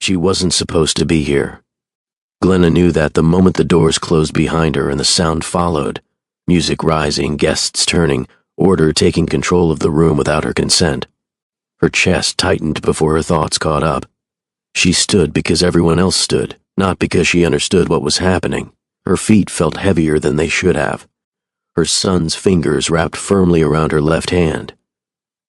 She wasn't supposed to be here. Glenna knew that the moment the doors closed behind her and the sound followed, music rising, guests turning, order taking control of the room without her consent. Her chest tightened before her thoughts caught up. She stood because everyone else stood, not because she understood what was happening. Her feet felt heavier than they should have. Her son's fingers wrapped firmly around her left hand.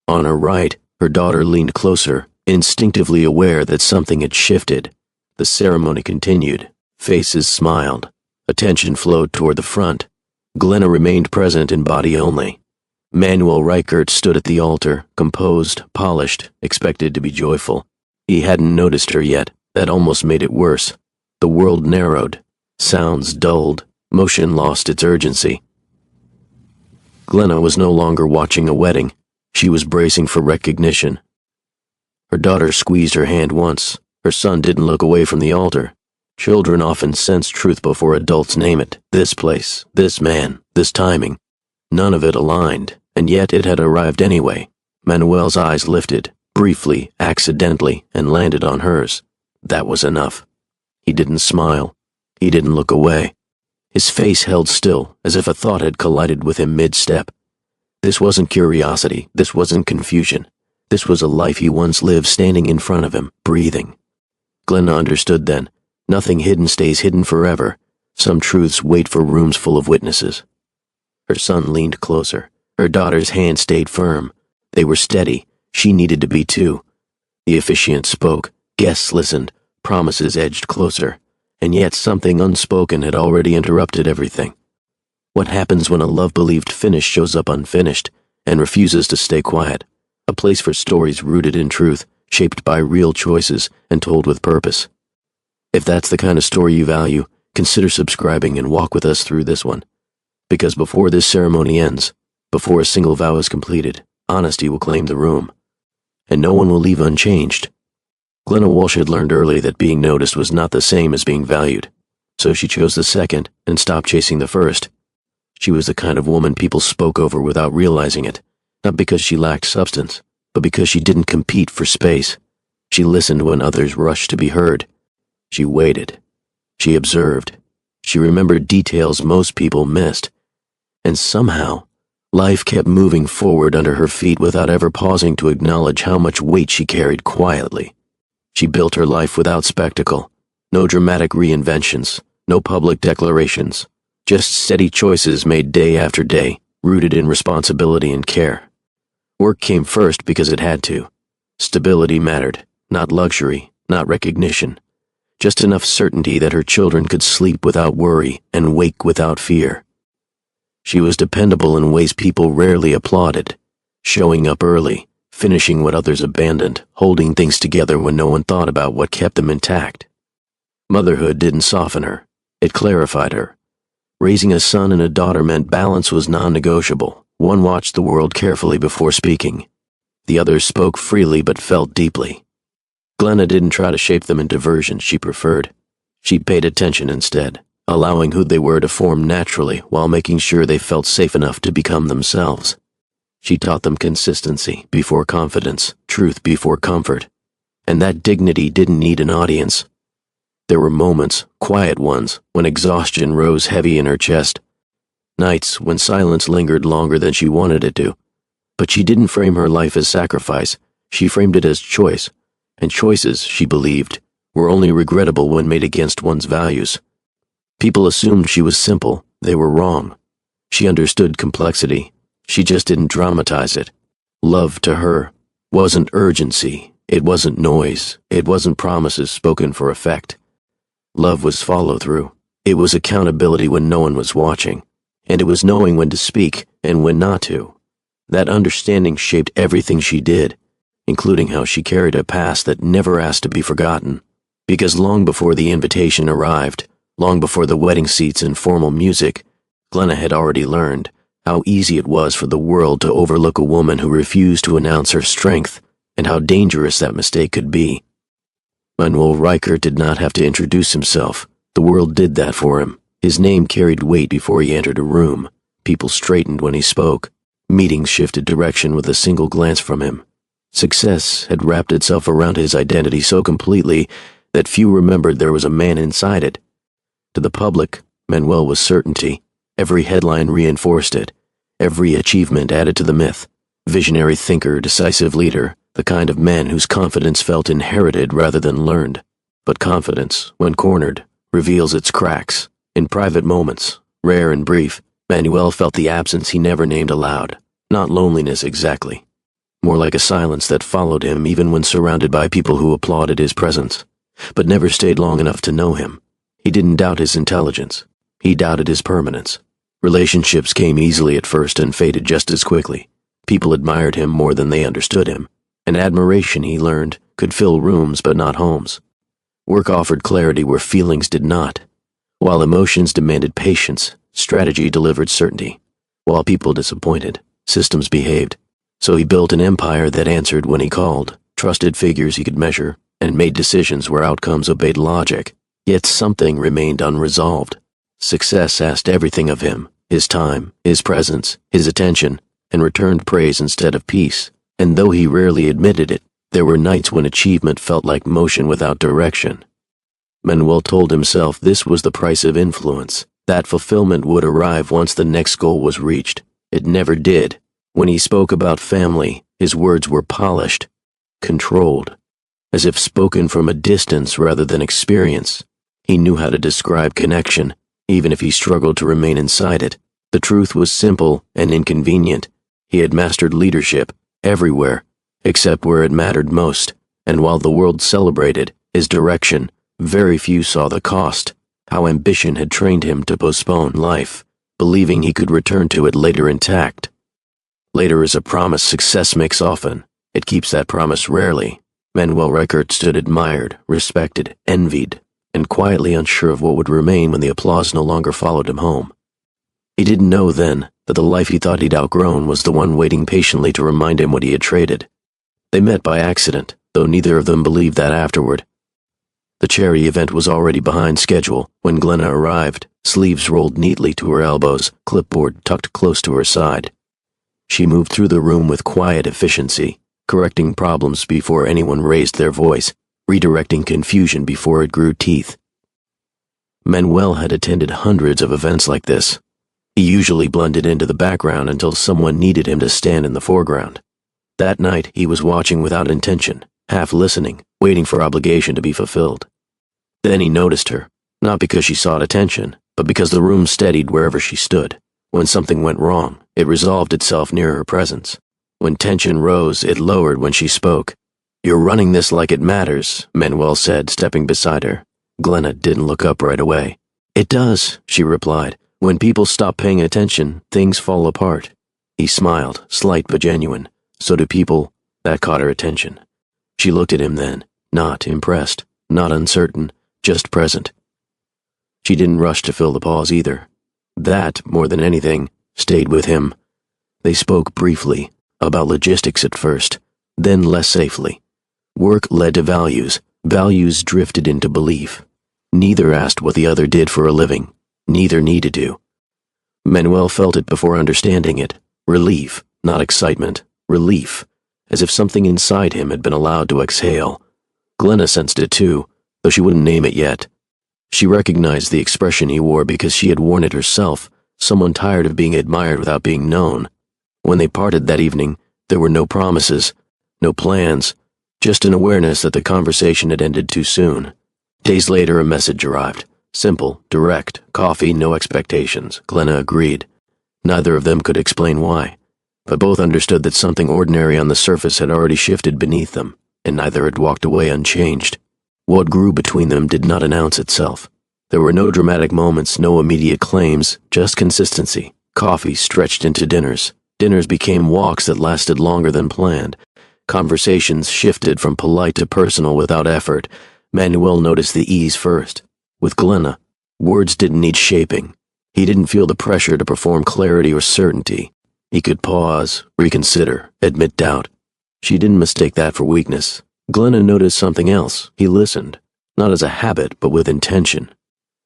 On her right, her daughter leaned closer, instinctively aware that something had shifted. The ceremony continued. Faces smiled. Attention flowed toward the front. Glenna remained present in body only. Manuel Reichert stood at the altar, composed, polished, expected to be joyful. He hadn't noticed her yet. That almost made it worse. The world narrowed. Sounds dulled. Motion lost its urgency. Glenna was no longer watching a wedding. She was bracing for recognition. Her daughter squeezed her hand once. Her son didn't look away from the altar. Children often sense truth before adults name it. This place, this man, this timing. None of it aligned, and yet it had arrived anyway. Manuel's eyes lifted, briefly, accidentally, and landed on hers. That was enough. He didn't smile. He didn't look away. His face held still, as if a thought had collided with him mid-step. This wasn't curiosity. This wasn't confusion. This was a life he once lived standing in front of him, breathing. Glenna understood then. Nothing hidden stays hidden forever. Some truths wait for rooms full of witnesses. Her son leaned closer. Her daughter's hand stayed firm. They were steady. She needed to be too. The officiant spoke. Guests listened. Promises edged closer. And yet something unspoken had already interrupted everything. What happens when a love-believed finish shows up unfinished and refuses to stay quiet? A place for stories rooted in truth, shaped by real choices and told with purpose. If that's the kind of story you value, consider subscribing and walk with us through this one. Because before this ceremony ends, before a single vow is completed, honesty will claim the room. And no one will leave unchanged. Glenna Walsh had learned early that being noticed was not the same as being valued. So she chose the second and stopped chasing the first. She was the kind of woman people spoke over without realizing it, not because she lacked substance, but because she didn't compete for space. She listened when others rushed to be heard. She waited. She observed. She remembered details most people missed. And somehow, life kept moving forward under her feet without ever pausing to acknowledge how much weight she carried quietly. She built her life without spectacle. No dramatic reinventions, no public declarations. Just steady choices made day after day, rooted in responsibility and care. Work came first because it had to. Stability mattered, not luxury, not recognition. Just enough certainty that her children could sleep without worry and wake without fear. She was dependable in ways people rarely applauded, showing up early, finishing what others abandoned, holding things together when no one thought about what kept them intact. Motherhood didn't soften her, it clarified her. Raising a son and a daughter meant balance was non-negotiable. One watched the world carefully before speaking. The other spoke freely but felt deeply. Glenna didn't try to shape them into versions she preferred. She paid attention instead, allowing who they were to form naturally while making sure they felt safe enough to become themselves. She taught them consistency before confidence, truth before comfort, and that dignity didn't need an audience. There were moments, quiet ones, when exhaustion rose heavy in her chest. Nights when silence lingered longer than she wanted it to. But she didn't frame her life as sacrifice. She framed it as choice. And choices, she believed, were only regrettable when made against one's values. People assumed she was simple. They were wrong. She understood complexity. She just didn't dramatize it. Love to her wasn't urgency. It wasn't noise. It wasn't promises spoken for effect. Love was follow-through. It was accountability when no one was watching. And it was knowing when to speak and when not to. That understanding shaped everything she did, including how she carried a past that never asked to be forgotten. Because long before the invitation arrived, long before the wedding seats and formal music, Glenna had already learned how easy it was for the world to overlook a woman who refused to announce her strength, and how dangerous that mistake could be. Manuel Reichert did not have to introduce himself. The world did that for him. His name carried weight before he entered a room. People straightened when he spoke. Meetings shifted direction with a single glance from him. Success had wrapped itself around his identity so completely that few remembered there was a man inside it. To the public, Manuel was certainty. Every headline reinforced it. Every achievement added to the myth. Visionary thinker, decisive leader, the kind of man whose confidence felt inherited rather than learned. But confidence, when cornered, reveals its cracks. In private moments, rare and brief, Manuel felt the absence he never named aloud. Not loneliness exactly. More like a silence that followed him even when surrounded by people who applauded his presence, but never stayed long enough to know him. He didn't doubt his intelligence. He doubted his permanence. Relationships came easily at first and faded just as quickly. People admired him more than they understood him, and admiration, he learned, could fill rooms but not homes. Work offered clarity where feelings did not. While emotions demanded patience, strategy delivered certainty. While people disappointed, systems behaved. So he built an empire that answered when he called, trusted figures he could measure, and made decisions where outcomes obeyed logic. Yet something remained unresolved. Success asked everything of him, his time, his presence, his attention, and returned praise instead of peace. And though he rarely admitted it, there were nights when achievement felt like motion without direction. Manuel told himself this was the price of influence, that fulfillment would arrive once the next goal was reached. It never did. When he spoke about family, his words were polished, controlled, as if spoken from a distance rather than experience. He knew how to describe connection, even if he struggled to remain inside it. The truth was simple and inconvenient. He had mastered leadership everywhere, except where it mattered most, and while the world celebrated his direction, very few saw the cost, how ambition had trained him to postpone life, believing he could return to it later intact. Later is a promise success makes often. It keeps that promise rarely. Manuel Reichardt stood admired, respected, envied, and quietly unsure of what would remain when the applause no longer followed him home. He didn't know then that the life he thought he'd outgrown was the one waiting patiently to remind him what he had traded. They met by accident, though neither of them believed that afterward. The charity event was already behind schedule when Glenna arrived, sleeves rolled neatly to her elbows, clipboard tucked close to her side. She moved through the room with quiet efficiency, correcting problems before anyone raised their voice, redirecting confusion before it grew teeth. Manuel had attended hundreds of events like this. He usually blended into the background until someone needed him to stand in the foreground. That night, he was watching without intention, half listening, waiting for obligation to be fulfilled. Then he noticed her, not because she sought attention, but because the room steadied wherever she stood. When something went wrong, it resolved itself near her presence. When tension rose, it lowered when she spoke. "You're running this like it matters," Manuel said, stepping beside her. Glenna didn't look up right away. "It does," she replied. "When people stop paying attention, things fall apart." He smiled, slight but genuine. "So do people." That caught her attention. She looked at him then, not impressed, not uncertain, just present. She didn't rush to fill the pause either. That, more than anything, stayed with him. They spoke briefly, about logistics at first, then less safely. Work led to values. Values drifted into belief. Neither asked what the other did for a living. Neither needed to. Manuel felt it before understanding it. Relief, not excitement. Relief, as if something inside him had been allowed to exhale. Glenna sensed it too, though she wouldn't name it yet. She recognized the expression he wore because she had worn it herself, someone tired of being admired without being known. When they parted that evening, there were no promises, no plans, just an awareness that the conversation had ended too soon. Days later, a message arrived. Simple, direct, coffee, no expectations. Glenna agreed. Neither of them could explain why, but both understood that something ordinary on the surface had already shifted beneath them, and neither had walked away unchanged. What grew between them did not announce itself. There were no dramatic moments, no immediate claims, just consistency. Coffee stretched into dinners. Dinners became walks that lasted longer than planned. Conversations shifted from polite to personal without effort. Manuel noticed the ease first. With Glenna, words didn't need shaping. He didn't feel the pressure to perform clarity or certainty. He could pause, reconsider, admit doubt. She didn't mistake that for weakness. Glenna noticed something else. He listened, not as a habit, but with intention.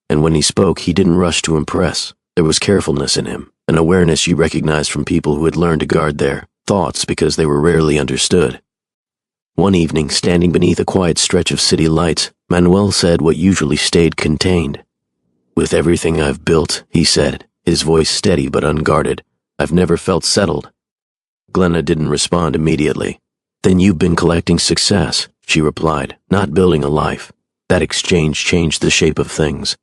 And when he spoke, he didn't rush to impress. There was carefulness in him, an awareness you recognized from people who had learned to guard their thoughts because they were rarely understood. One evening, standing beneath a quiet stretch of city lights, Manuel said what usually stayed contained. "With everything I've built," he said, his voice steady but unguarded, "I've never felt settled." Glenna didn't respond immediately. "Then you've been collecting success," she replied, "not building a life." That exchange changed the shape of things.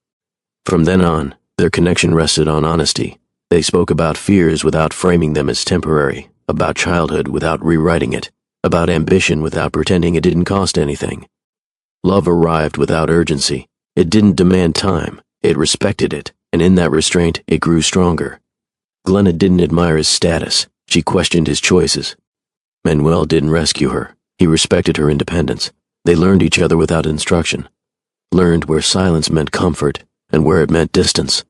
From then on, their connection rested on honesty. They spoke about fears without framing them as temporary, about childhood without rewriting it, about ambition without pretending it didn't cost anything. Love arrived without urgency. It didn't demand time. It respected it, and in that restraint, it grew stronger. Glenna didn't admire his status. She questioned his choices. Manuel didn't rescue her. He respected her independence. They learned each other without instruction. Learned where silence meant comfort and where it meant distance.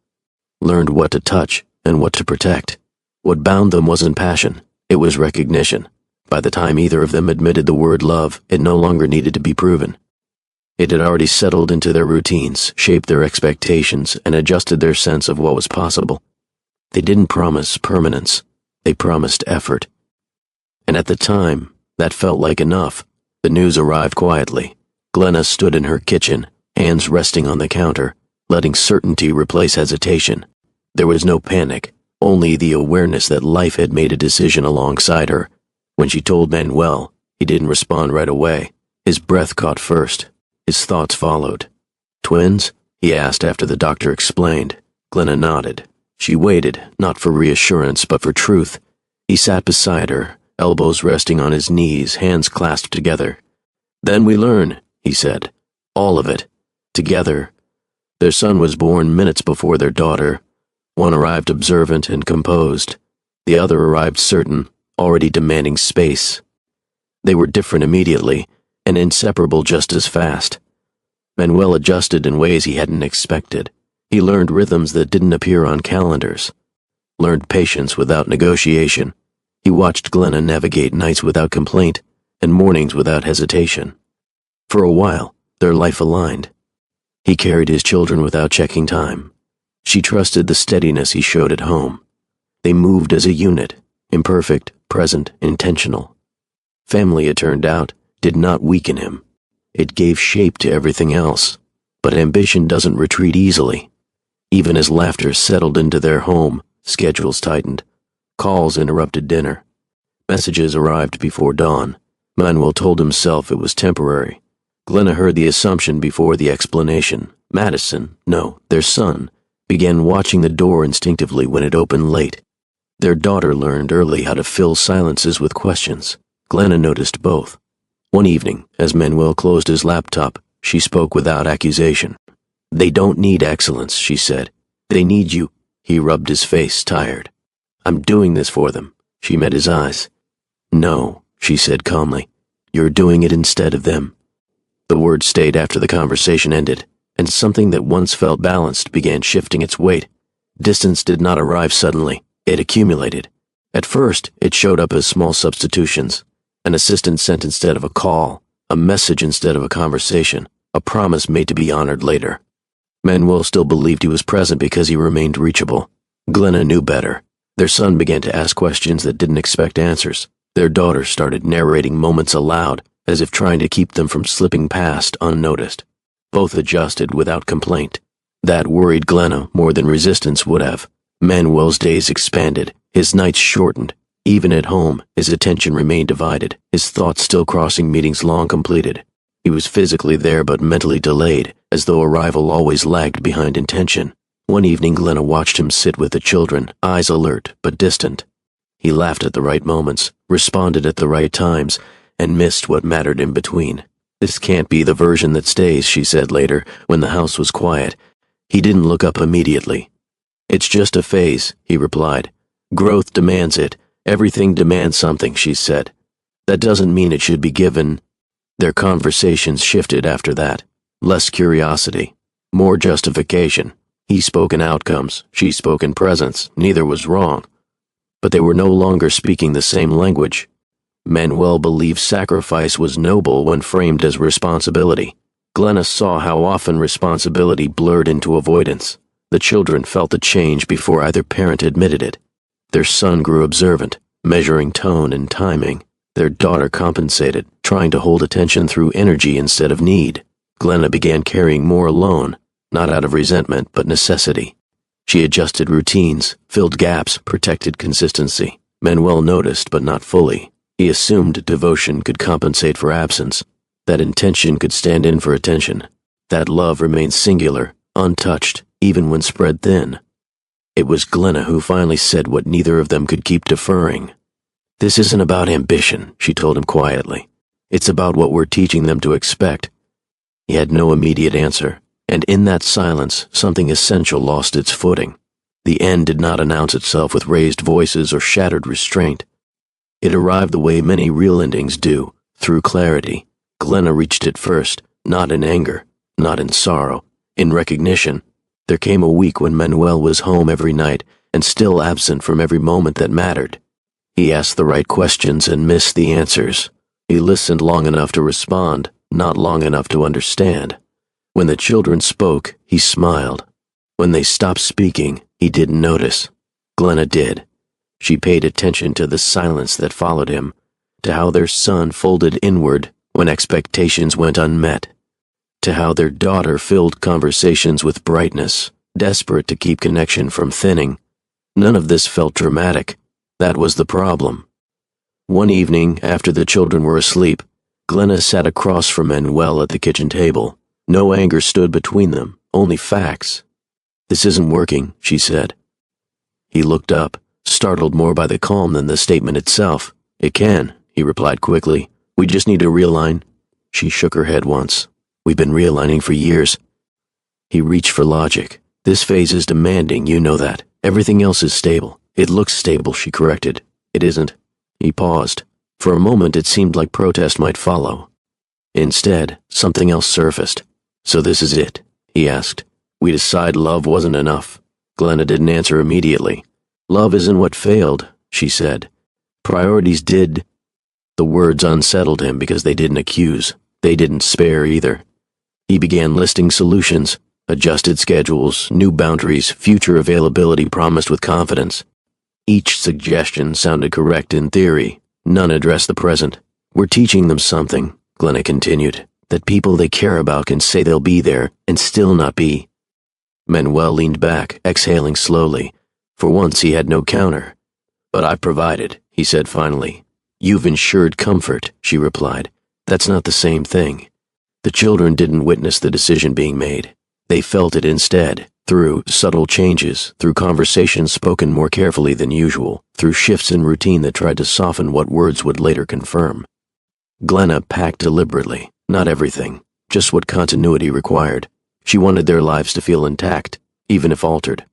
Learned what to touch and what to protect. What bound them wasn't passion. It was recognition. By the time either of them admitted the word love, it no longer needed to be proven. It had already settled into their routines, shaped their expectations, and adjusted their sense of what was possible. They didn't promise permanence. They promised effort. And at the time, that felt like enough. The news arrived quietly. Glenna stood in her kitchen, hands resting on the counter, letting certainty replace hesitation. There was no panic, only the awareness that life had made a decision alongside her. When she told Manuel, he didn't respond right away. His breath caught first. His thoughts followed. "Twins?" he asked after the doctor explained. Glenna nodded. She waited, not for reassurance, but for truth. He sat beside her, elbows resting on his knees, hands clasped together. "Then we learn," he said. "All of it. Together." Their son was born minutes before their daughter. One arrived observant and composed. The other arrived certain, already demanding space. They were different immediately, and inseparable just as fast. Manuel adjusted in ways he hadn't expected. He learned rhythms that didn't appear on calendars. Learned patience without negotiation. He watched Glenna navigate nights without complaint and mornings without hesitation. For a while, their life aligned. He carried his children without checking time. She trusted the steadiness he showed at home. They moved as a unit, imperfect, present, intentional. Family, it turned out, did not weaken him. It gave shape to everything else. But ambition doesn't retreat easily. Even as laughter settled into their home, schedules tightened. Calls interrupted dinner. Messages arrived before dawn. Manuel told himself it was temporary. Glenna heard the assumption before the explanation. Madison, no, their son, began watching the door instinctively when it opened late. Their daughter learned early how to fill silences with questions. Glenna noticed both. One evening, as Manuel closed his laptop, she spoke without accusation. "They don't need excellence," she said. "They need you." He rubbed his face, tired. "I'm doing this for them." She met his eyes. "No," she said calmly. "You're doing it instead of them." The word stayed after the conversation ended, and something that once felt balanced began shifting its weight. Distance did not arrive suddenly. It accumulated. At first, it showed up as small substitutions. An assistant sent instead of a call, a message instead of a conversation, a promise made to be honored later. Manuel still believed he was present because he remained reachable. Glenna knew better. Their son began to ask questions that didn't expect answers. Their daughter started narrating moments aloud, as if trying to keep them from slipping past unnoticed. Both adjusted without complaint. That worried Glenna more than resistance would have. Manuel's days expanded, his nights shortened. Even at home, his attention remained divided, his thoughts still crossing meetings long completed. He was physically there but mentally delayed, as though arrival always lagged behind intention. One evening Glenna watched him sit with the children, eyes alert but distant. He laughed at the right moments, responded at the right times, and missed what mattered in between. "This can't be the version that stays," she said later, when the house was quiet. He didn't look up immediately. "It's just a phase," he replied. "Growth demands it. Everything demands something," she said. "That doesn't mean it should be given." Their conversations shifted after that. Less curiosity, more justification. He spoke in outcomes, she spoke in presence. Neither was wrong. But they were no longer speaking the same language. Manuel believed sacrifice was noble when framed as responsibility. Glenna saw how often responsibility blurred into avoidance. The children felt the change before either parent admitted it. Their son grew observant, measuring tone and timing. Their daughter compensated, trying to hold attention through energy instead of need. Glenna began carrying more alone, not out of resentment, but necessity. She adjusted routines, filled gaps, protected consistency. Manuel noticed, but not fully. He assumed devotion could compensate for absence, that intention could stand in for attention, that love remained singular, untouched, even when spread thin. It was Glenna who finally said what neither of them could keep deferring. "This isn't about ambition," she told him quietly. "It's about what we're teaching them to expect." He had no immediate answer, and in that silence, something essential lost its footing. The end did not announce itself with raised voices or shattered restraint. It arrived the way many real endings do, through clarity. Glenna reached it first, not in anger, not in sorrow, in recognition. There came a week when Manuel was home every night and still absent from every moment that mattered. He asked the right questions and missed the answers. He listened long enough to respond, not long enough to understand. When the children spoke, he smiled. When they stopped speaking, he didn't notice. Glenna did. She paid attention to the silence that followed him, to how their son folded inward when expectations went unmet, to how their daughter filled conversations with brightness, desperate to keep connection from thinning. None of this felt dramatic. That was the problem. One evening, after the children were asleep, Glenna sat across from Manuel at the kitchen table. No anger stood between them, only facts. "This isn't working," she said. He looked up, startled more by the calm than the statement itself. "It can," he replied quickly. "We just need to realign." She shook her head once. "We've been realigning for years." He reached for logic. "This phase is demanding, you know that. Everything else is stable." "It looks stable," she corrected. "It isn't." He paused. For a moment it seemed like protest might follow. Instead, something else surfaced. "So this is it?" he asked. "We decide love wasn't enough." Glenna didn't answer immediately. "Love isn't what failed," she said. "Priorities did." The words unsettled him because they didn't accuse. They didn't spare either. He began listing solutions, adjusted schedules, new boundaries, future availability promised with confidence. Each suggestion sounded correct in theory. None addressed the present. "We're teaching them something," Glenna continued, "that people they care about can say they'll be there and still not be." Manuel leaned back, exhaling slowly. For once he had no counter. "But I've provided," he said finally. "You've ensured comfort," she replied. "That's not the same thing." The children didn't witness the decision being made. They felt it instead, through subtle changes, through conversations spoken more carefully than usual, through shifts in routine that tried to soften what words would later confirm. Glenna packed deliberately, not everything, just what continuity required. She wanted their lives to feel intact, even if altered.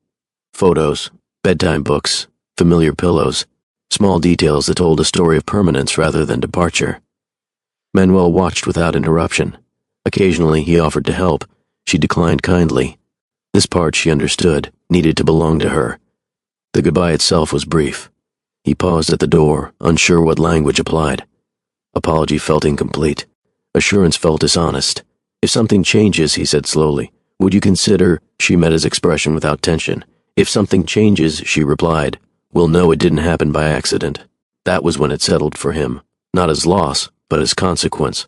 Photos, bedtime books, familiar pillows, small details that told a story of permanence rather than departure. Manuel watched without interruption. Occasionally he offered to help. She declined kindly. This part, she understood, needed to belong to her. The goodbye itself was brief. He paused at the door, unsure what language applied. Apology felt incomplete. Assurance felt dishonest. "If something changes," he said slowly, "would you consider—" She met his expression without tension. "If something changes," she replied, "we'll know it didn't happen by accident." That was when it settled for him, not as loss, but as consequence.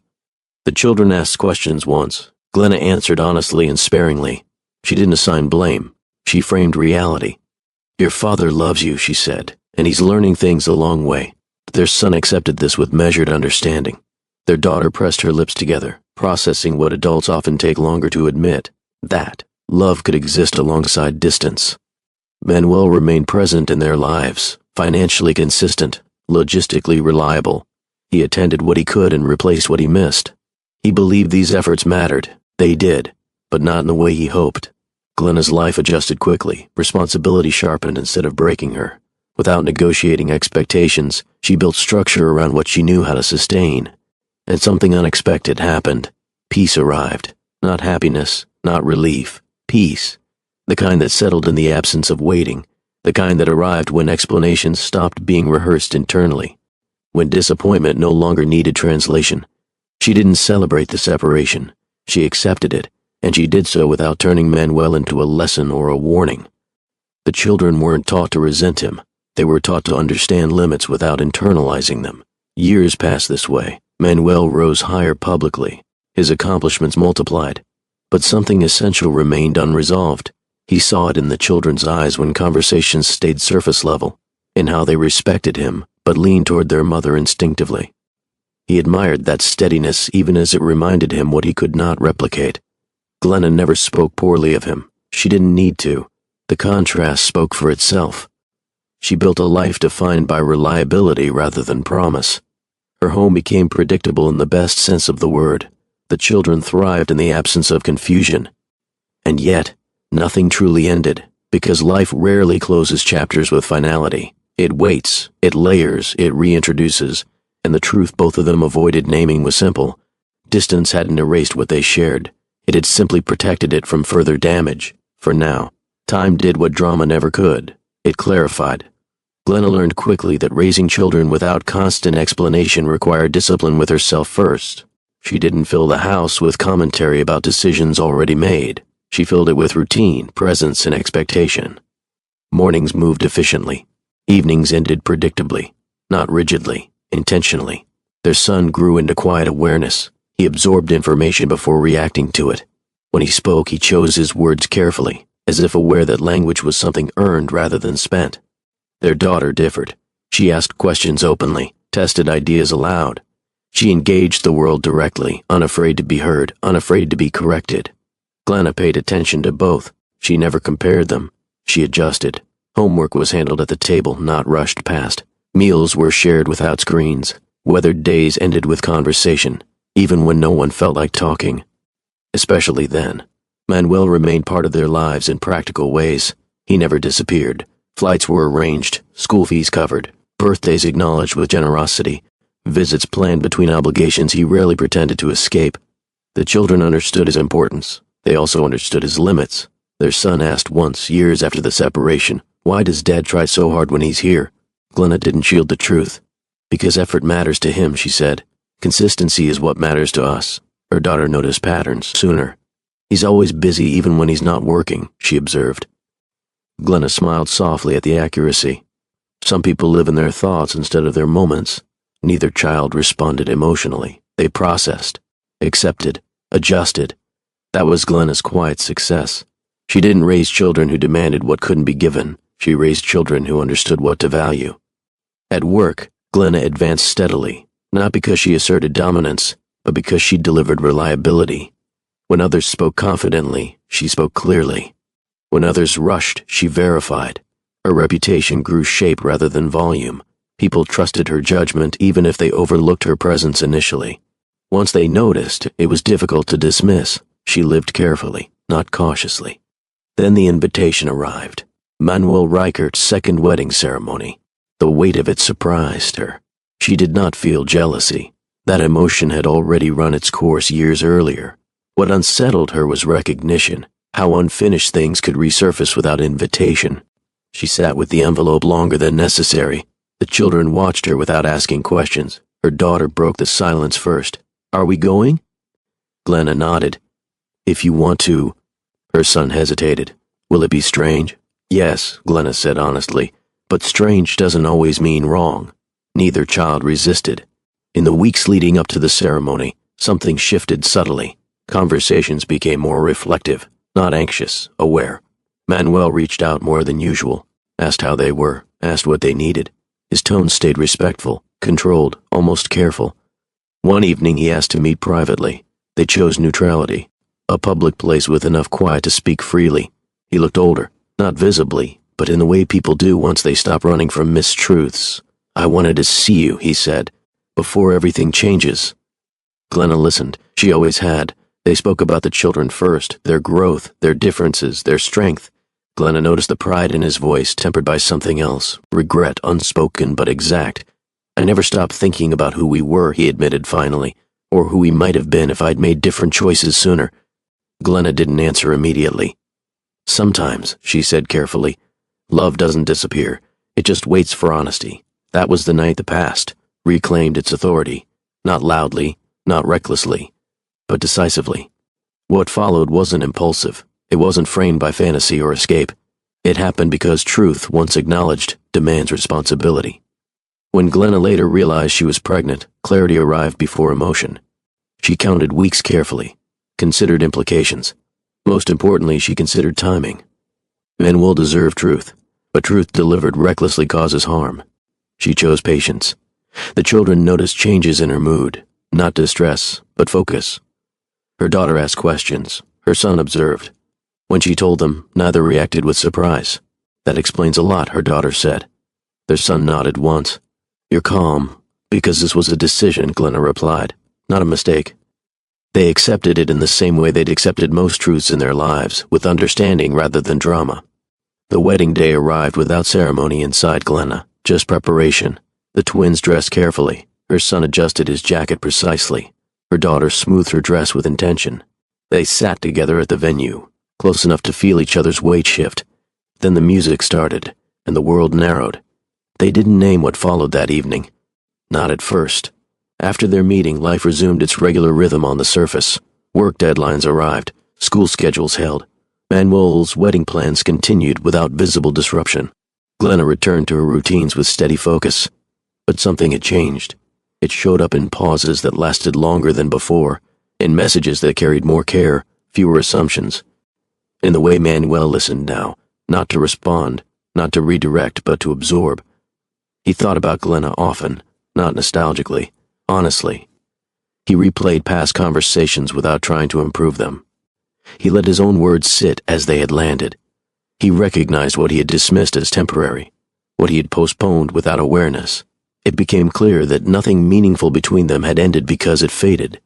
The children asked questions once. Glenna answered honestly and sparingly. She didn't assign blame. She framed reality. "Your father loves you," she said, "and he's learning things the long way." Their son accepted this with measured understanding. Their daughter pressed her lips together, processing what adults often take longer to admit, that love could exist alongside distance. Manuel remained present in their lives, financially consistent, logistically reliable. He attended what he could and replaced what he missed. He believed these efforts mattered. They did, but not in the way he hoped. Glenna's life adjusted quickly, responsibility sharpened instead of breaking her. Without negotiating expectations, she built structure around what she knew how to sustain. And something unexpected happened. Peace arrived. Not happiness, not relief. Peace. The kind that settled in the absence of waiting. The kind that arrived when explanations stopped being rehearsed internally. When disappointment no longer needed translation. She didn't celebrate the separation. She accepted it, and she did so without turning Manuel into a lesson or a warning. The children weren't taught to resent him. They were taught to understand limits without internalizing them. Years passed this way. Manuel rose higher publicly. His accomplishments multiplied. But something essential remained unresolved. He saw it in the children's eyes when conversations stayed surface level, in how they respected him but leaned toward their mother instinctively. He admired that steadiness even as it reminded him what he could not replicate. Glenna never spoke poorly of him. She didn't need to. The contrast spoke for itself. She built a life defined by reliability rather than promise. Her home became predictable in the best sense of the word. The children thrived in the absence of confusion. And yet, nothing truly ended, because life rarely closes chapters with finality. It waits, it layers, it reintroduces, and the truth both of them avoided naming was simple. Distance hadn't erased what they shared. It had simply protected it from further damage. For now, time did what drama never could. It clarified. Glenna learned quickly that raising children without constant explanation required discipline with herself first. She didn't fill the house with commentary about decisions already made. She filled it with routine, presence, and expectation. Mornings moved efficiently. Evenings ended predictably, not rigidly, intentionally. Their son grew into quiet awareness. He absorbed information before reacting to it. When he spoke, he chose his words carefully, as if aware that language was something earned rather than spent. Their daughter differed. She asked questions openly, tested ideas aloud. She engaged the world directly, unafraid to be heard, unafraid to be corrected. Glenna paid attention to both. She never compared them. She adjusted. Homework was handled at the table, not rushed past. Meals were shared without screens. Weathered days ended with conversation, even when no one felt like talking. Especially then. Manuel remained part of their lives in practical ways. He never disappeared. Flights were arranged, school fees covered, birthdays acknowledged with generosity, visits planned between obligations he rarely pretended to escape. The children understood his importance. They also understood his limits. Their son asked once, years after the separation, "Why does Dad try so hard when he's here?" Glenna didn't shield the truth. "Because effort matters to him," she said. "Consistency is what matters to us." Her daughter noticed patterns sooner. "He's always busy even when he's not working," she observed. Glenna smiled softly at the accuracy. Some people live in their thoughts instead of their moments. Neither child responded emotionally. They processed, accepted, adjusted. That was Glenna's quiet success. She didn't raise children who demanded what couldn't be given. She raised children who understood what to value. At work, Glenna advanced steadily, not because she asserted dominance, but because she delivered reliability. When others spoke confidently, she spoke clearly. When others rushed, she verified. Her reputation grew shape rather than volume. People trusted her judgment even if they overlooked her presence initially. Once they noticed, it was difficult to dismiss. She lived carefully, not cautiously. Then the invitation arrived. Manuel Reichert's second wedding ceremony. The weight of it surprised her. She did not feel jealousy. That emotion had already run its course years earlier. What unsettled her was recognition. How unfinished things could resurface without invitation. She sat with the envelope longer than necessary. The children watched her without asking questions. Her daughter broke the silence first. "Are we going?" Glenna nodded. "If you want to." Her son hesitated. "Will it be strange?" "Yes," Glenna said honestly, "but strange doesn't always mean wrong." Neither child resisted. In the weeks leading up to the ceremony, something shifted subtly. Conversations became more reflective. Not anxious, aware. Manuel reached out more than usual, asked how they were, asked what they needed. His tone stayed respectful, controlled, almost careful. One evening he asked to meet privately. They chose neutrality, a public place with enough quiet to speak freely. He looked older, not visibly, but in the way people do once they stop running from mistruths. "I wanted to see you," he said, "before everything changes." Glenna listened. She always had. They spoke about the children first, their growth, their differences, their strength. Glenna noticed the pride in his voice, tempered by something else, regret unspoken but exact. "I never stopped thinking about who we were," he admitted finally, "or who we might have been if I'd made different choices sooner." Glenna didn't answer immediately. "Sometimes," she said carefully, "love doesn't disappear. It just waits for honesty." That was the night that passed, reclaimed its authority, not loudly, not recklessly, but decisively. What followed wasn't impulsive. It wasn't framed by fantasy or escape. It happened because truth, once acknowledged, demands responsibility. When Glenna later realized she was pregnant, clarity arrived before emotion. She counted weeks carefully, considered implications. Most importantly, she considered timing. Men will deserve truth, but truth delivered recklessly causes harm. She chose patience. The children noticed changes in her mood, not distress, but focus. Her daughter asked questions. Her son observed. When she told them, neither reacted with surprise. That explains a lot, her daughter said. Their son nodded once. You're calm, because this was a decision, Glenna replied, not a mistake. They accepted it in the same way they'd accepted most truths in their lives, with understanding rather than drama. The wedding day arrived without ceremony inside Glenna, just preparation. The twins dressed carefully. Her son adjusted his jacket precisely. Her daughter smoothed her dress with intention. They sat together at the venue, close enough to feel each other's weight shift. Then the music started, and the world narrowed. They didn't name what followed that evening. Not at first. After their meeting, life resumed its regular rhythm on the surface. Work deadlines arrived, school schedules held. Manuel's wedding plans continued without visible disruption. Glenna returned to her routines with steady focus. But something had changed. It showed up in pauses that lasted longer than before, in messages that carried more care, fewer assumptions. In the way Manuel listened now, not to respond, not to redirect, but to absorb. He thought about Glenna often, not nostalgically, honestly. He replayed past conversations without trying to improve them. He let his own words sit as they had landed. He recognized what he had dismissed as temporary, what he had postponed without awareness. It became clear that nothing meaningful between them had ended because it faded.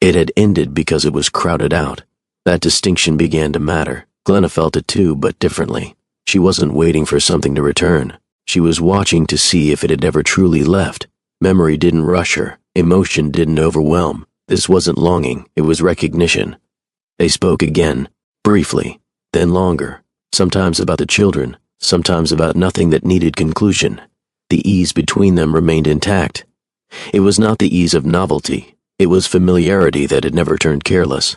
It had ended because it was crowded out. That distinction began to matter. Glenna felt it too, but differently. She wasn't waiting for something to return. She was watching to see if it had ever truly left. Memory didn't rush her. Emotion didn't overwhelm. This wasn't longing, it was recognition. They spoke again, briefly, then longer, sometimes about the children, sometimes about nothing that needed conclusion. The ease between them remained intact. It was not the ease of novelty. It was familiarity that had never turned careless.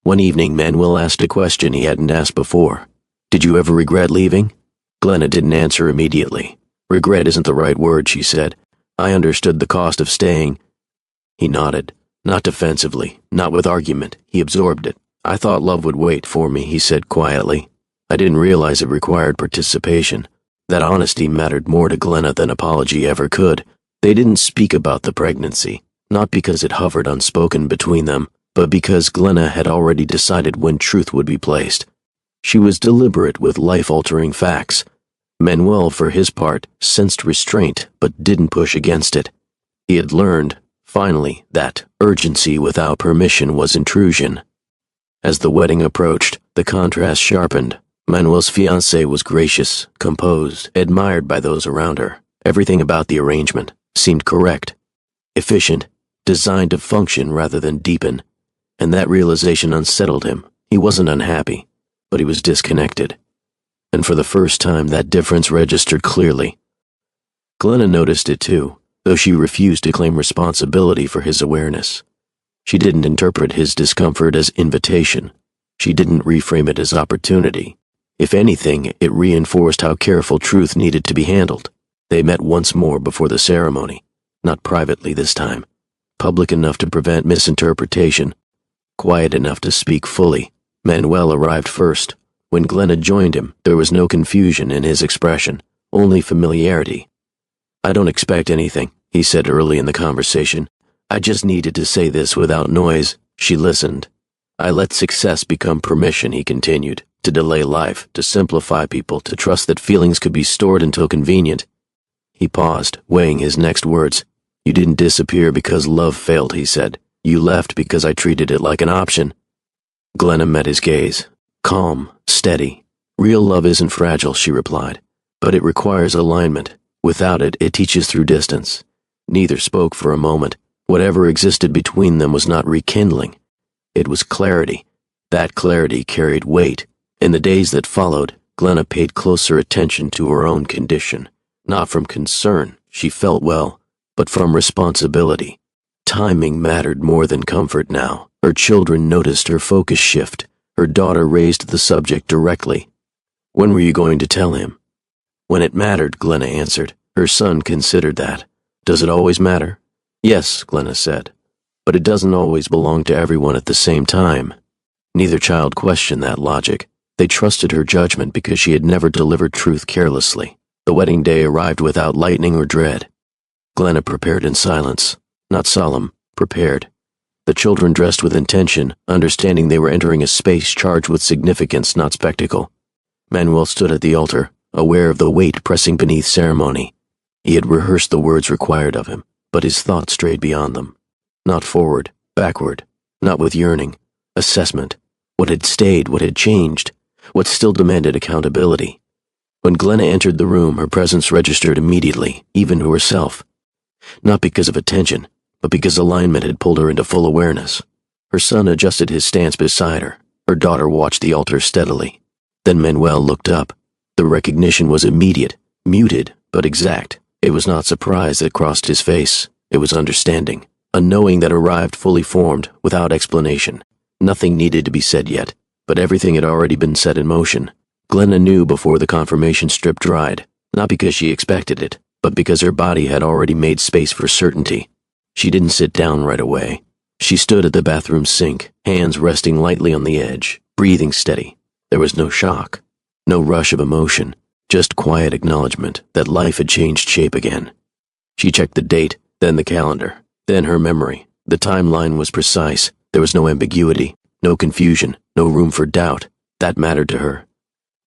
One evening, Manuel asked a question he hadn't asked before. Did you ever regret leaving? Glenna didn't answer immediately. Regret isn't the right word, she said. I understood the cost of staying. He nodded, not defensively, not with argument. He absorbed it. I thought love would wait for me, he said quietly. I didn't realize it required participation. That honesty mattered more to Glenna than apology ever could. They didn't speak about the pregnancy, not because it hovered unspoken between them, but because Glenna had already decided when truth would be placed. She was deliberate with life-altering facts. Manuel, for his part, sensed restraint but didn't push against it. He had learned, finally, that urgency without permission was intrusion. As the wedding approached, the contrast sharpened. Manuel's fiancée was gracious, composed, admired by those around her. Everything about the arrangement seemed correct, efficient, designed to function rather than deepen. And that realization unsettled him. He wasn't unhappy, but he was disconnected. And for the first time, that difference registered clearly. Glenna noticed it too, though she refused to claim responsibility for his awareness. She didn't interpret his discomfort as invitation. She didn't reframe it as opportunity. If anything, it reinforced how careful truth needed to be handled. They met once more before the ceremony, not privately this time, public enough to prevent misinterpretation, quiet enough to speak fully. Manuel arrived first. When Glenna joined him, there was no confusion in his expression, only familiarity. I don't expect anything, he said early in the conversation. I just needed to say this without noise. She listened. I let success become permission, he continued, to delay life, to simplify people, to trust that feelings could be stored until convenient. He paused, weighing his next words. You didn't disappear because love failed, he said. You left because I treated it like an option. Glenna met his gaze. Calm, steady. Real love isn't fragile, she replied, but it requires alignment. Without it, it teaches through distance. Neither spoke for a moment. Whatever existed between them was not rekindling. It was clarity. That clarity carried weight. In the days that followed, Glenna paid closer attention to her own condition. Not from concern, she felt well, but from responsibility. Timing mattered more than comfort now. Her children noticed her focus shift. Her daughter raised the subject directly. When were you going to tell him? When it mattered, Glenna answered. Her son considered that. Does it always matter? Yes, Glenna said. But it doesn't always belong to everyone at the same time. Neither child questioned that logic. They trusted her judgment because she had never delivered truth carelessly. The wedding day arrived without lightning or dread. Glenna prepared in silence, not solemn, prepared. The children dressed with intention, understanding they were entering a space charged with significance, not spectacle. Manuel stood at the altar, aware of the weight pressing beneath ceremony. He had rehearsed the words required of him, but his thoughts strayed beyond them. Not forward, backward, not with yearning, assessment. What had stayed, what had changed, what still demanded accountability. When Glenna entered the room, her presence registered immediately, even to herself. Not because of attention, but because alignment had pulled her into full awareness. Her son adjusted his stance beside her. Her daughter watched the altar steadily. Then Manuel looked up. The recognition was immediate, muted, but exact. It was not surprise that crossed his face. It was understanding. A knowing that arrived fully formed, without explanation. Nothing needed to be said yet, but everything had already been set in motion. Glenna knew before the confirmation strip dried, not because she expected it, but because her body had already made space for certainty. She didn't sit down right away. She stood at the bathroom sink, hands resting lightly on the edge, breathing steady. There was no shock, no rush of emotion, just quiet acknowledgement that life had changed shape again. She checked the date, then the calendar, then her memory. The timeline was precise. There was no ambiguity, no confusion, no room for doubt. That mattered to her.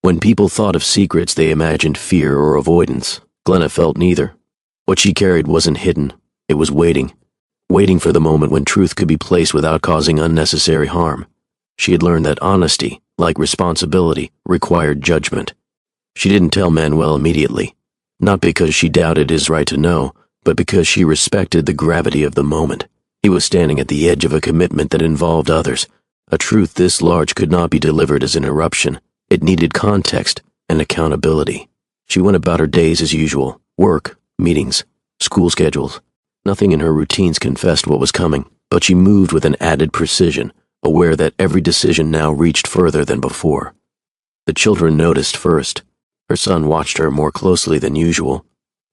When people thought of secrets, they imagined fear or avoidance. Glenna felt neither. What she carried wasn't hidden. It was waiting for the moment when truth could be placed without causing unnecessary harm. She had learned that honesty, like responsibility, required judgment. She didn't tell Manuel immediately, not because she doubted his right to know, but because she respected the gravity of the moment. He was standing at the edge of a commitment that involved others. A truth this large could not be delivered as an eruption. It needed context and accountability. She went about her days as usual, work, meetings, school schedules. Nothing in her routines confessed what was coming, but she moved with an added precision, aware that every decision now reached further than before. The children noticed first. Her son watched her more closely than usual.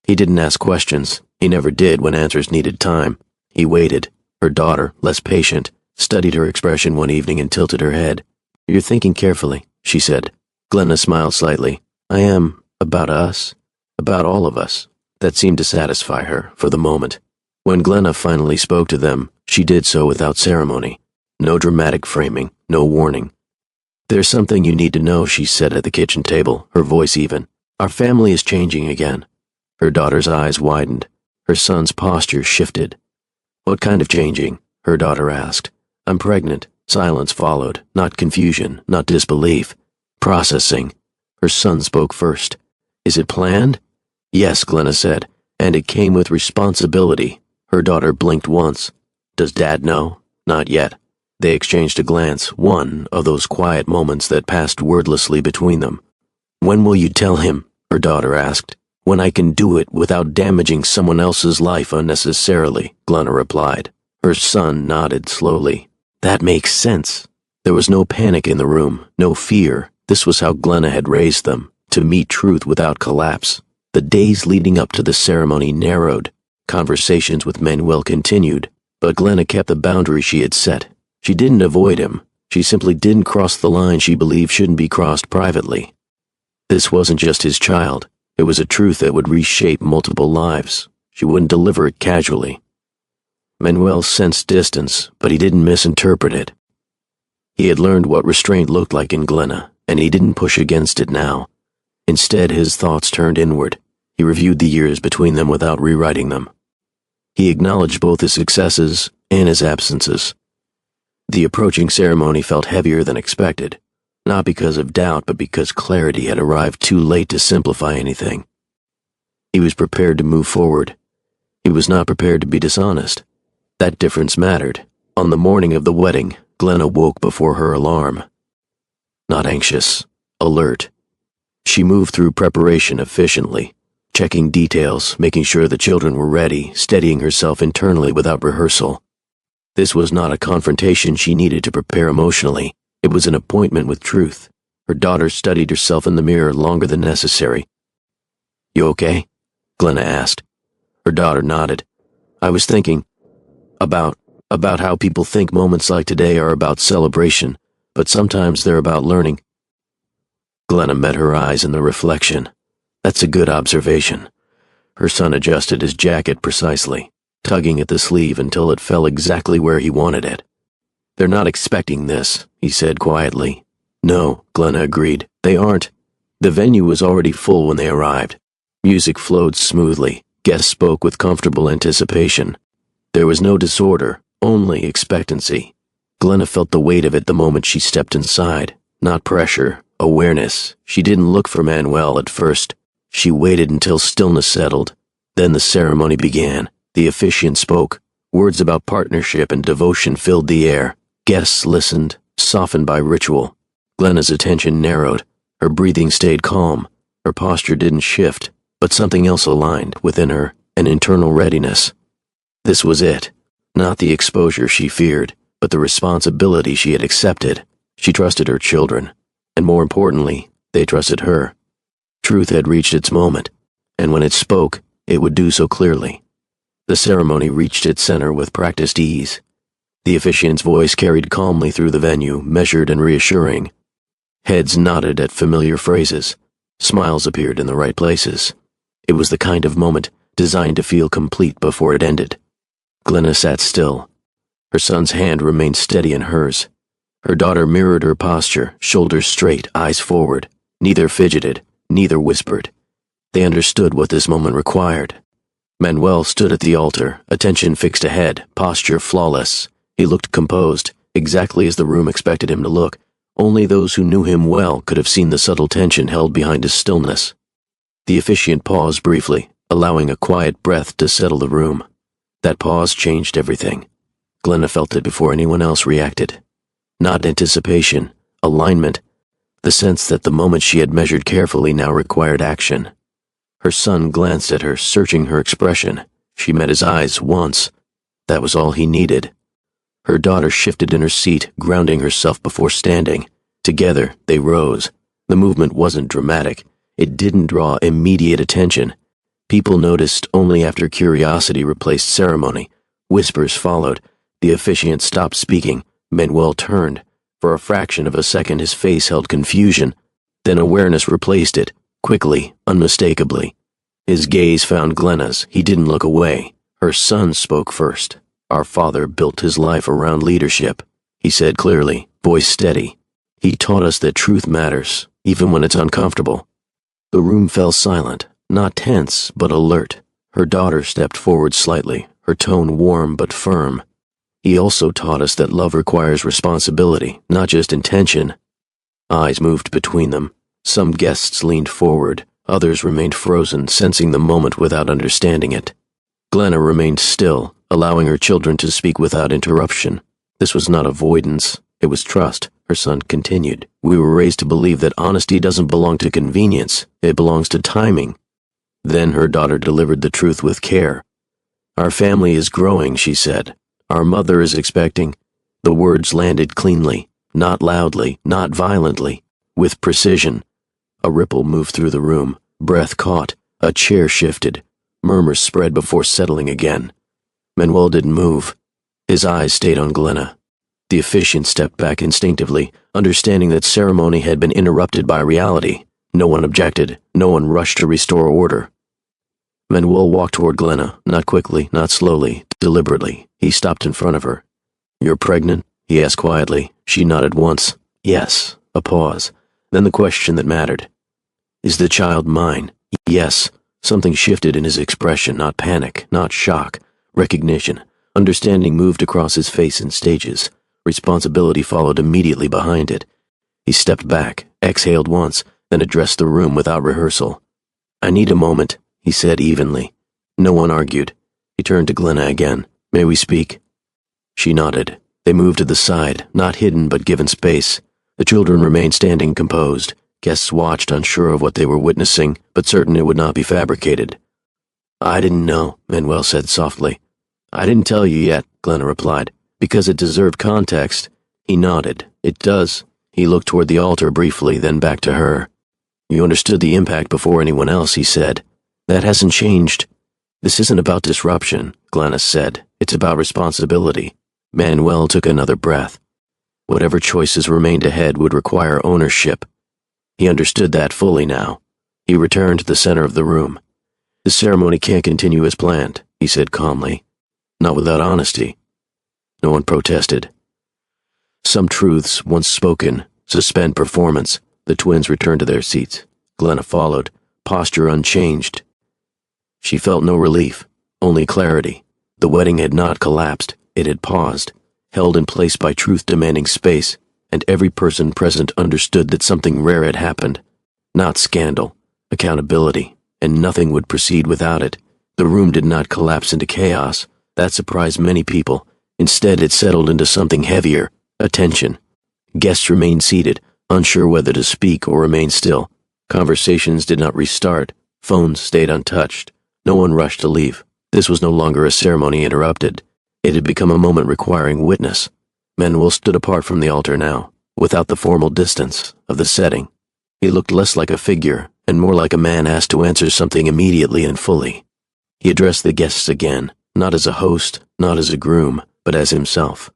He didn't ask questions. He never did when answers needed time. He waited. Her daughter, less patient, studied her expression one evening and tilted her head. "You're thinking carefully," she said. Glenna smiled slightly. "I am, about us, about all of us." That seemed to satisfy her, for the moment. When Glenna finally spoke to them, she did so without ceremony. No dramatic framing, no warning. "There's something you need to know," she said at the kitchen table, her voice even. "Our family is changing again." Her daughter's eyes widened. Her son's posture shifted. "What kind of changing?" her daughter asked. "I'm pregnant." Silence followed, not confusion, not disbelief. Processing. Her son spoke first. "Is it planned?" "Yes," Glenna said, "and it came with responsibility." Her daughter blinked once. "Does Dad know?" "Not yet." They exchanged a glance, one of those quiet moments that passed wordlessly between them. "When will you tell him?" her daughter asked. "When I can do it without damaging someone else's life unnecessarily," Glenna replied. Her son nodded slowly. "That makes sense." There was no panic in the room, no fear. This was how Glenna had raised them, to meet truth without collapse. The days leading up to the ceremony narrowed. Conversations with Manuel continued, but Glenna kept the boundary she had set. She didn't avoid him. She simply didn't cross the line she believed shouldn't be crossed privately. This wasn't just his child. It was a truth that would reshape multiple lives. She wouldn't deliver it casually. Manuel sensed distance, but he didn't misinterpret it. He had learned what restraint looked like in Glenna, and he didn't push against it now. Instead, his thoughts turned inward. He reviewed the years between them without rewriting them. He acknowledged both his successes and his absences. The approaching ceremony felt heavier than expected, not because of doubt, but because clarity had arrived too late to simplify anything. He was prepared to move forward. He was not prepared to be dishonest. That difference mattered. On the morning of the wedding, Glenna woke before her alarm. Not anxious, alert. She moved through preparation efficiently, checking details, making sure the children were ready, steadying herself internally without rehearsal. This was not a confrontation she needed to prepare emotionally. It was an appointment with truth. Her daughter studied herself in the mirror longer than necessary. "You okay?" Glenna asked. Her daughter nodded. I was thinking about how people think moments like today are about celebration, but sometimes they're about learning. Glenna met her eyes in the reflection. That's a good observation. Her son adjusted his jacket precisely, tugging at the sleeve until it fell exactly where he wanted it. They're not expecting this, he said quietly. No, Glenna agreed. They aren't. The venue was already full when they arrived. Music flowed smoothly. Guests spoke with comfortable anticipation. There was no disorder, only expectancy. Glenna felt the weight of it the moment she stepped inside. Not pressure, awareness. She didn't look for Manuel at first. She waited until stillness settled. Then the ceremony began. The officiant spoke. Words about partnership and devotion filled the air. Guests listened, softened by ritual. Glenna's attention narrowed. Her breathing stayed calm. Her posture didn't shift, but something else aligned within her, an internal readiness. This was it. Not the exposure she feared, but the responsibility she had accepted. She trusted her children, and more importantly, they trusted her. Truth had reached its moment, and when it spoke, it would do so clearly. The ceremony reached its center with practiced ease. The officiant's voice carried calmly through the venue, measured and reassuring. Heads nodded at familiar phrases. Smiles appeared in the right places. It was the kind of moment designed to feel complete before it ended. Glenna sat still. Her son's hand remained steady in hers. Her daughter mirrored her posture, shoulders straight, eyes forward. Neither fidgeted, neither whispered. They understood what this moment required. Manuel stood at the altar, attention fixed ahead, posture flawless. He looked composed, exactly as the room expected him to look. Only those who knew him well could have seen the subtle tension held behind his stillness. The officiant paused briefly, allowing a quiet breath to settle the room. That pause changed everything. Glenna felt it before anyone else reacted. Not anticipation, alignment, the sense that the moment she had measured carefully now required action. Her son glanced at her, searching her expression. She met his eyes once. That was all he needed. Her daughter shifted in her seat, grounding herself before standing. Together, they rose. The movement wasn't dramatic. It didn't draw immediate attention. People noticed only after curiosity replaced ceremony. Whispers followed. The officiant stopped speaking. Manuel turned. For a fraction of a second, his face held confusion. Then awareness replaced it, quickly, unmistakably. His gaze found Glenna's. He didn't look away. Her son spoke first. Our father built his life around leadership, he said clearly, voice steady. He taught us that truth matters, even when it's uncomfortable. The room fell silent, not tense, but alert. Her daughter stepped forward slightly, her tone warm but firm. He also taught us that love requires responsibility, not just intention. Eyes moved between them. Some guests leaned forward, others remained frozen, sensing the moment without understanding it. Glenna remained still, allowing her children to speak without interruption. This was not avoidance, it was trust, her son continued. We were raised to believe that honesty doesn't belong to convenience, it belongs to timing. Then her daughter delivered the truth with care. Our family is growing, she said. Our mother is expecting. The words landed cleanly, not loudly, not violently, with precision. A ripple moved through the room, breath caught, a chair shifted, murmurs spread before settling again. Manuel didn't move. His eyes stayed on Glenna. The officiant stepped back instinctively, understanding that ceremony had been interrupted by reality. No one objected. No one rushed to restore order. Manuel walked toward Glenna, not quickly, not slowly, deliberately. He stopped in front of her. You're pregnant? He asked quietly. She nodded once. Yes. A pause. Then the question that mattered. Is the child mine? Yes. Something shifted in his expression, not panic, not shock. Recognition. Understanding moved across his face in stages. Responsibility followed immediately behind it. He stepped back, exhaled once, then addressed the room without rehearsal. I need a moment, he said evenly. No one argued. He turned to Glenna again. May we speak? She nodded. They moved to the side, not hidden but given space. The children remained standing composed. Guests watched, unsure of what they were witnessing, but certain it would not be fabricated. I didn't know, Manuel said softly. I didn't tell you yet, Glenna replied, because it deserved context. He nodded. It does. He looked toward the altar briefly, then back to her. You understood the impact before anyone else, he said. That hasn't changed. This isn't about disruption, Glennis said. It's about responsibility. Manuel took another breath. Whatever choices remained ahead would require ownership. He understood that fully now. He returned to the center of the room. The ceremony can't continue as planned, he said calmly. Not without honesty. No one protested. Some truths, once spoken, suspend performance. The twins returned to their seats. Glenna followed, posture unchanged. She felt no relief, only clarity. The wedding had not collapsed. It had paused, held in place by truth demanding space, and every person present understood that something rare had happened. Not scandal, accountability, and nothing would proceed without it. The room did not collapse into chaos. That surprised many people. Instead, it settled into something heavier, attention. Guests remained seated, unsure whether to speak or remain still. Conversations did not restart. Phones stayed untouched. No one rushed to leave. This was no longer a ceremony interrupted. It had become a moment requiring witness. Manuel stood apart from the altar now, without the formal distance of the setting. He looked less like a figure, and more like a man asked to answer something immediately and fully. He addressed the guests again, not as a host, not as a groom, but as himself.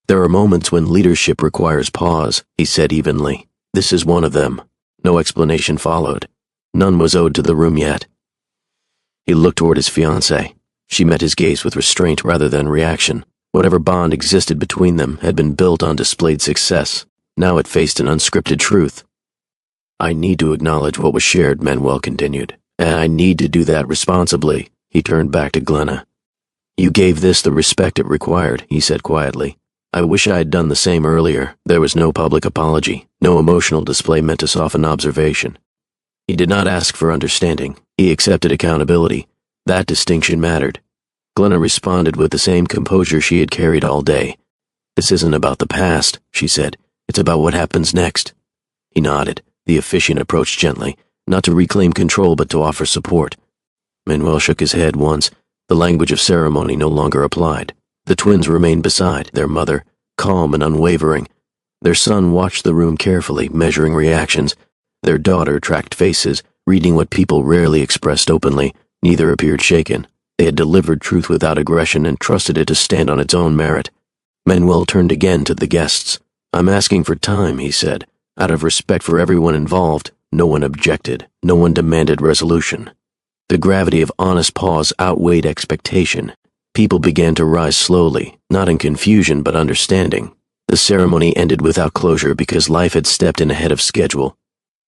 There are moments when leadership requires pause, he said evenly. This is one of them. No explanation followed. None was owed to the room yet. He looked toward his fiancée. She met his gaze with restraint rather than reaction. Whatever bond existed between them had been built on displayed success. Now it faced an unscripted truth. I need to acknowledge what was shared, Manuel continued. And I need to do that responsibly. He turned back to Glenna. You gave this the respect it required, he said quietly. I wish I had done the same earlier. There was no public apology, no emotional display meant to soften observation. He did not ask for understanding. He accepted accountability. That distinction mattered. Glenna responded with the same composure she had carried all day. This isn't about the past, she said. It's about what happens next. He nodded. The officiant approached gently, not to reclaim control but to offer support. Manuel shook his head once. The language of ceremony no longer applied. The twins remained beside their mother, calm and unwavering. Their son watched the room carefully, measuring reactions. Their daughter tracked faces, reading what people rarely expressed openly. Neither appeared shaken. They had delivered truth without aggression and trusted it to stand on its own merit. Manuel turned again to the guests. I'm asking for time, he said. Out of respect for everyone involved, no one objected. No one demanded resolution. The gravity of honest pause outweighed expectation. People began to rise slowly, not in confusion but understanding. The ceremony ended without closure because life had stepped in ahead of schedule.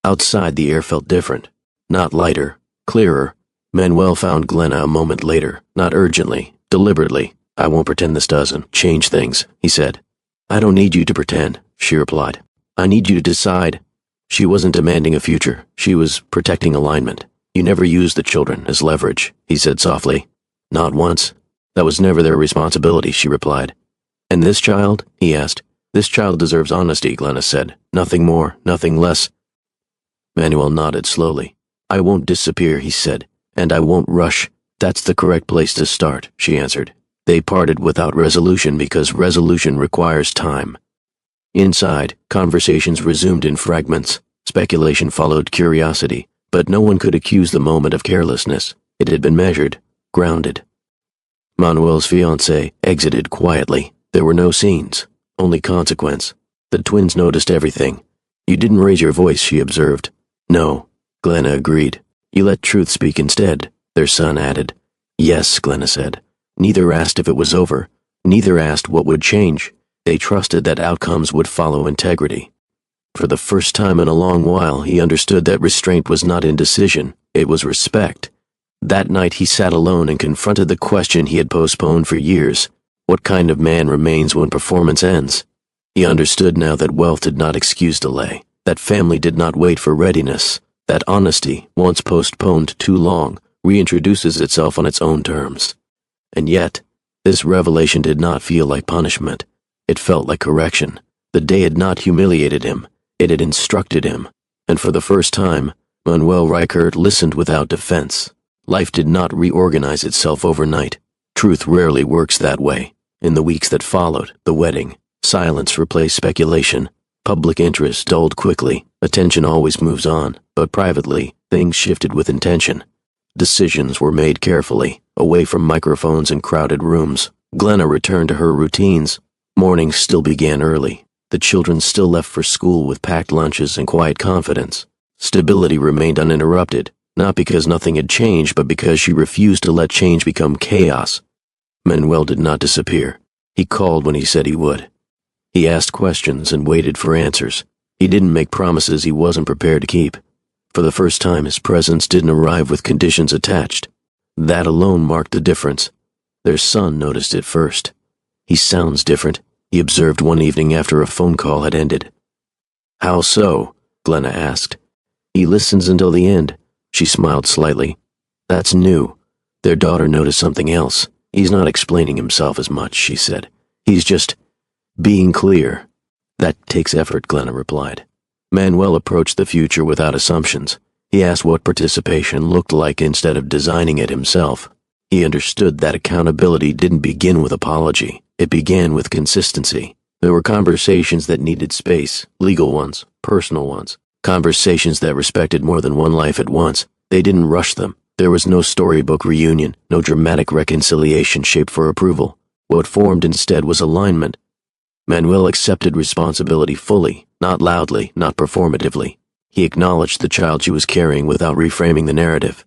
Outside, the air felt different. Not lighter, clearer. Manuel found Glenna a moment later, not urgently, deliberately. I won't pretend this doesn't change things, he said. I don't need you to pretend, she replied. I need you to decide. She wasn't demanding a future. She was protecting alignment. You never used the children as leverage, he said softly. Not once. That was never their responsibility, she replied. And this child? He asked. This child deserves honesty, Glenna said. Nothing more, nothing less. Manuel nodded slowly. I won't disappear, he said. And I won't rush. That's the correct place to start, she answered. They parted without resolution because resolution requires time. Inside, conversations resumed in fragments. Speculation followed curiosity, but no one could accuse the moment of carelessness. It had been measured, grounded. Manuel's fiancée exited quietly. There were no scenes, only consequence. The twins noticed everything. You didn't raise your voice, she observed. No, Glenna agreed. You let truth speak instead, their son added. Yes, Glenna said. Neither asked if it was over. Neither asked what would change. They trusted that outcomes would follow integrity. For the first time in a long while, he understood that restraint was not indecision, it was respect. That night he sat alone and confronted the question he had postponed for years. What kind of man remains when performance ends? He understood now that wealth did not excuse delay, that family did not wait for readiness, that honesty, once postponed too long, reintroduces itself on its own terms. And yet, this revelation did not feel like punishment. It felt like correction. The day had not humiliated him. It had instructed him. And for the first time, Manuel Reichert listened without defense. Life did not reorganize itself overnight. Truth rarely works that way. In the weeks that followed, the wedding, silence replaced speculation. Public interest dulled quickly. Attention always moves on, but privately, things shifted with intention. Decisions were made carefully, away from microphones and crowded rooms. Glenna returned to her routines. Mornings still began early. The children still left for school with packed lunches and quiet confidence. Stability remained uninterrupted, not because nothing had changed, but because she refused to let change become chaos. Manuel did not disappear. He called when he said he would. He asked questions and waited for answers. He didn't make promises he wasn't prepared to keep. For the first time, his presence didn't arrive with conditions attached. That alone marked the difference. Their son noticed it first. "He sounds different," he observed one evening after a phone call had ended. "How so?" Glenna asked. "He listens until the end." She smiled slightly. "That's new." Their daughter noticed something else. "He's not explaining himself as much," she said. "He's just being clear." "That takes effort," Glenna replied. Manuel approached the future without assumptions. He asked what participation looked like instead of designing it himself. He understood that accountability didn't begin with apology. It began with consistency. There were conversations that needed space, legal ones, personal ones, conversations that respected more than one life at once. They didn't rush them. There was no storybook reunion, no dramatic reconciliation shaped for approval. What formed instead was alignment. Manuel accepted responsibility fully, not loudly, not performatively. He acknowledged the child she was carrying without reframing the narrative.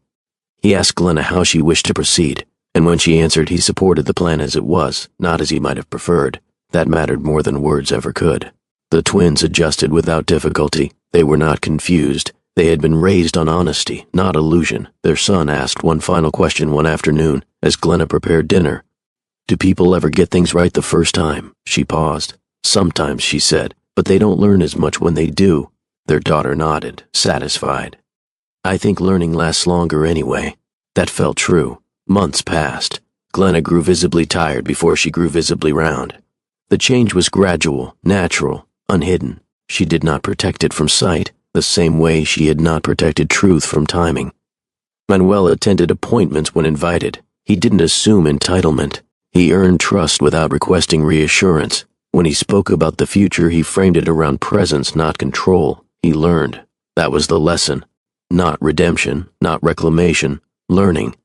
He asked Glenna how she wished to proceed, and when she answered, he supported the plan as it was, not as he might have preferred. That mattered more than words ever could. The twins adjusted without difficulty. They were not confused. They had been raised on honesty, not illusion. Their son asked one final question one afternoon, as Glenna prepared dinner. "Do people ever get things right the first time?" She paused. "Sometimes," she said, "but they don't learn as much when they do." Their daughter nodded, satisfied. "I think learning lasts longer anyway." That felt true. Months passed. Glenna grew visibly tired before she grew visibly round. The change was gradual, natural, unhidden. She did not protect it from sight, the same way she had not protected truth from timing. Manuel attended appointments when invited. He didn't assume entitlement. He earned trust without requesting reassurance. When he spoke about the future, he framed it around presence, not control. He learned. That was the lesson. Not redemption, not reclamation, learning.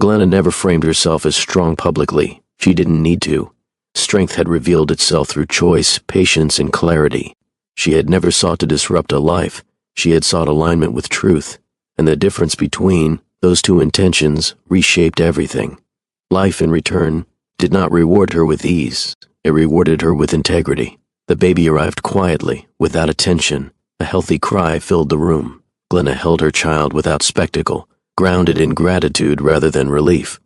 Glenna never framed herself as strong publicly. She didn't need to. Strength had revealed itself through choice, patience, and clarity. She had never sought to disrupt a life. She had sought alignment with truth. And the difference between those two intentions reshaped everything. Life, in return, did not reward her with ease. It rewarded her with integrity. The baby arrived quietly, without attention. A healthy cry filled the room. Glenna held her child without spectacle, grounded in gratitude rather than relief.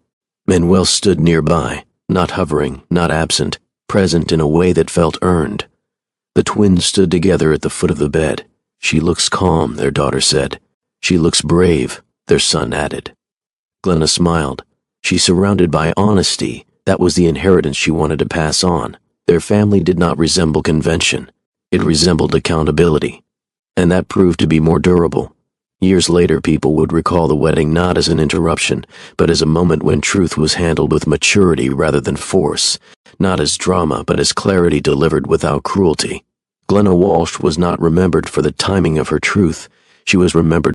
Manuel stood nearby, not hovering, not absent, present in a way that felt earned. The twins stood together at the foot of the bed. "She looks calm," their daughter said. "She looks brave," their son added. Glenna smiled. She's surrounded by honesty. That was the inheritance she wanted to pass on. Their family did not resemble convention. It resembled accountability. And that proved to be more durable. Years later, people would recall the wedding not as an interruption, but as a moment when truth was handled with maturity rather than force, not as drama, but as clarity delivered without cruelty. Glenna Walsh was not remembered for the timing of her truth. She was remembered